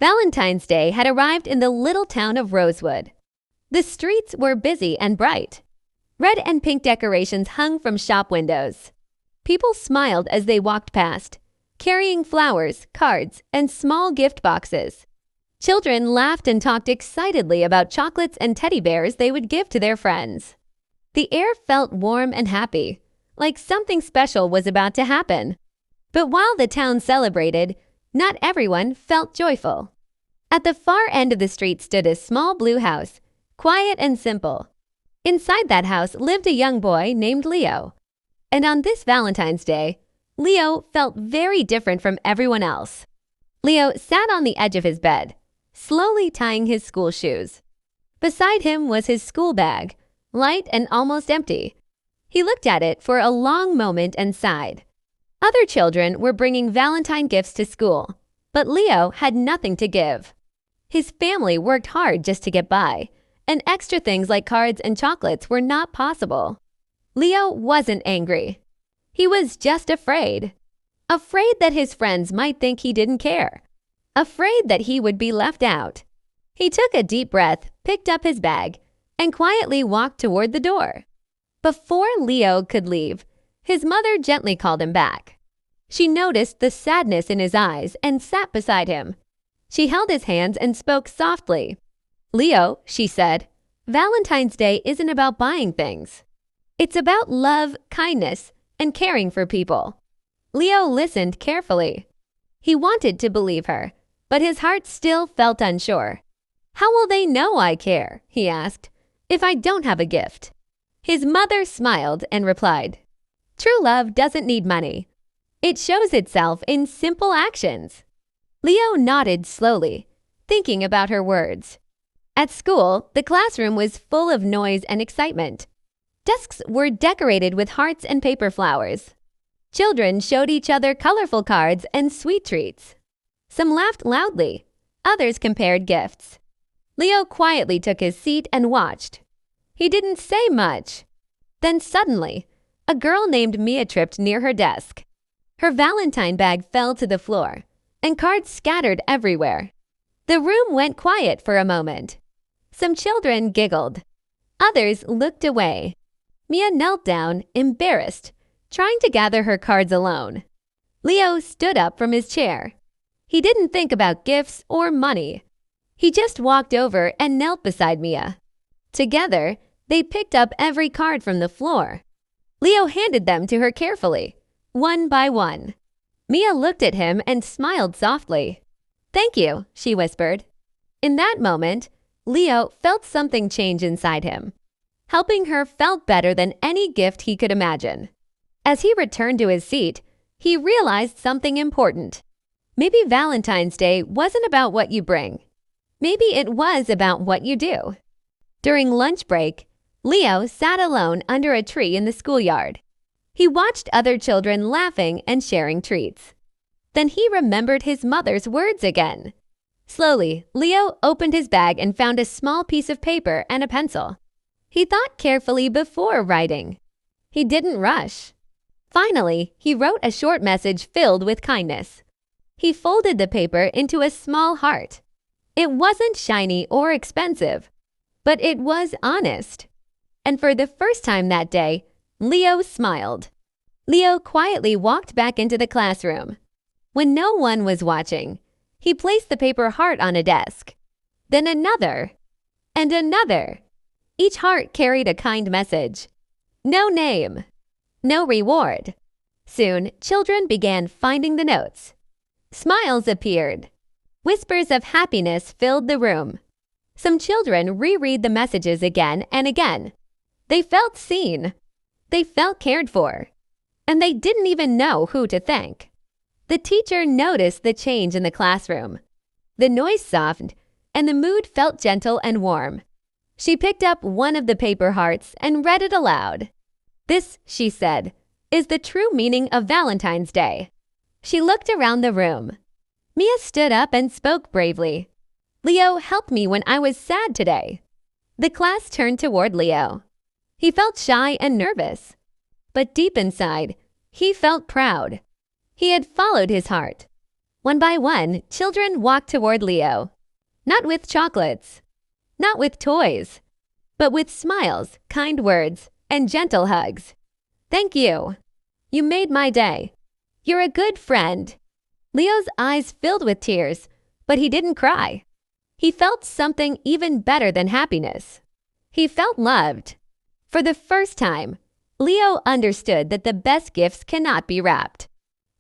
Valentine's Day had arrived in the little town of Rosewood. The streets were busy and bright. Red and pink decorations hung from shop windows. People smiled as they walked past, carrying flowers, cards, and small gift boxes. Children laughed and talked excitedly about chocolates and teddy bears they would give to their friends. The air felt warm and happy, like something special was about to happen. But while the town celebrated, not everyone felt joyful. At the far end of the street stood a small blue house, quiet and simple. Inside that house lived a young boy named Leo. And on this Valentine's Day, Leo felt very different from everyone else. Leo sat on the edge of his bed, slowly tying his school shoes. Beside him was his school bag, light and almost empty. He looked at it for a long moment and sighed. Other children were bringing Valentine gifts to school, but Leo had nothing to give. His family worked hard just to get by, and extra things like cards and chocolates were not possible. Leo wasn't angry. He was just afraid. Afraid that his friends might think he didn't care. Afraid that he would be left out. He took a deep breath, picked up his bag, and quietly walked toward the door. Before Leo could leave, his mother gently called him back. She noticed the sadness in his eyes and sat beside him. She held his hands and spoke softly. "Leo," she said, "Valentine's Day isn't about buying things. It's about love, kindness, and caring for people." Leo listened carefully. He wanted to believe her, but his heart still felt unsure. "How will they know I care," he asked, "if I don't have a gift?" His mother smiled and replied, "True love doesn't need money. It shows itself in simple actions." Leo nodded slowly, thinking about her words. At school, the classroom was full of noise and excitement. Desks were decorated with hearts and paper flowers. Children showed each other colorful cards and sweet treats. Some laughed loudly, others compared gifts. Leo quietly took his seat and watched. He didn't say much. Then suddenly, a girl named Mia tripped near her desk. Her Valentine bag fell to the floor, and cards scattered everywhere. The room went quiet for a moment. Some children giggled. Others looked away. Mia knelt down, embarrassed, trying to gather her cards alone. Leo stood up from his chair. He didn't think about gifts or money. He just walked over and knelt beside Mia. Together, they picked up every card from the floor. Leo handed them to her carefully, one by one. Mia looked at him and smiled softly. "Thank you," she whispered. In that moment, Leo felt something change inside him. Helping her felt better than any gift he could imagine. As he returned to his seat, he realized something important. Maybe Valentine's Day wasn't about what you bring. Maybe it was about what you do. During lunch break, Leo sat alone under a tree in the schoolyard. He watched other children laughing and sharing treats. Then he remembered his mother's words again. Slowly, Leo opened his bag and found a small piece of paper and a pencil. He thought carefully before writing. He didn't rush. Finally, he wrote a short message filled with kindness. He folded the paper into a small heart. It wasn't shiny or expensive, but it was honest. And for the first time that day, Leo smiled. Leo quietly walked back into the classroom. When no one was watching, he placed the paper heart on a desk. Then another, and another. Each heart carried a kind message. No name, no reward. Soon, children began finding the notes. Smiles appeared. Whispers of happiness filled the room. Some children reread the messages again and again. They felt seen. They felt cared for. And they didn't even know who to thank. The teacher noticed the change in the classroom. The noise softened, and the mood felt gentle and warm. She picked up one of the paper hearts and read it aloud. "This," she said, "is the true meaning of Valentine's Day." She looked around the room. Mia stood up and spoke bravely. "Leo helped me when I was sad today." The class turned toward Leo. He felt shy and nervous. But deep inside, he felt proud. He had followed his heart. One by one, children walked toward Leo. Not with chocolates, not with toys, but with smiles, kind words, and gentle hugs. Thank you. You made my day. You're a good friend. Leo's eyes filled with tears, but he didn't cry. He felt something even better than happiness. He felt loved. For the first time, Leo understood that the best gifts cannot be wrapped.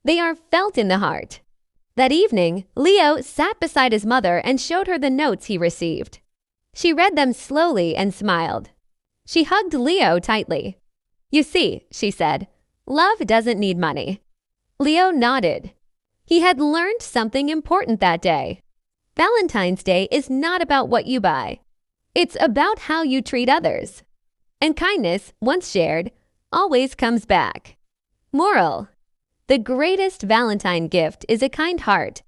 They are felt in the heart. That evening, Leo sat beside his mother and showed her the notes he received. She read them slowly and smiled. She hugged Leo tightly. You see, she said, love doesn't need money. Leo nodded. He had learned something important that day. Valentine's Day is not about what you buy. It's about how you treat others. And kindness, once shared, always comes back. Moral: the greatest Valentine gift is a kind heart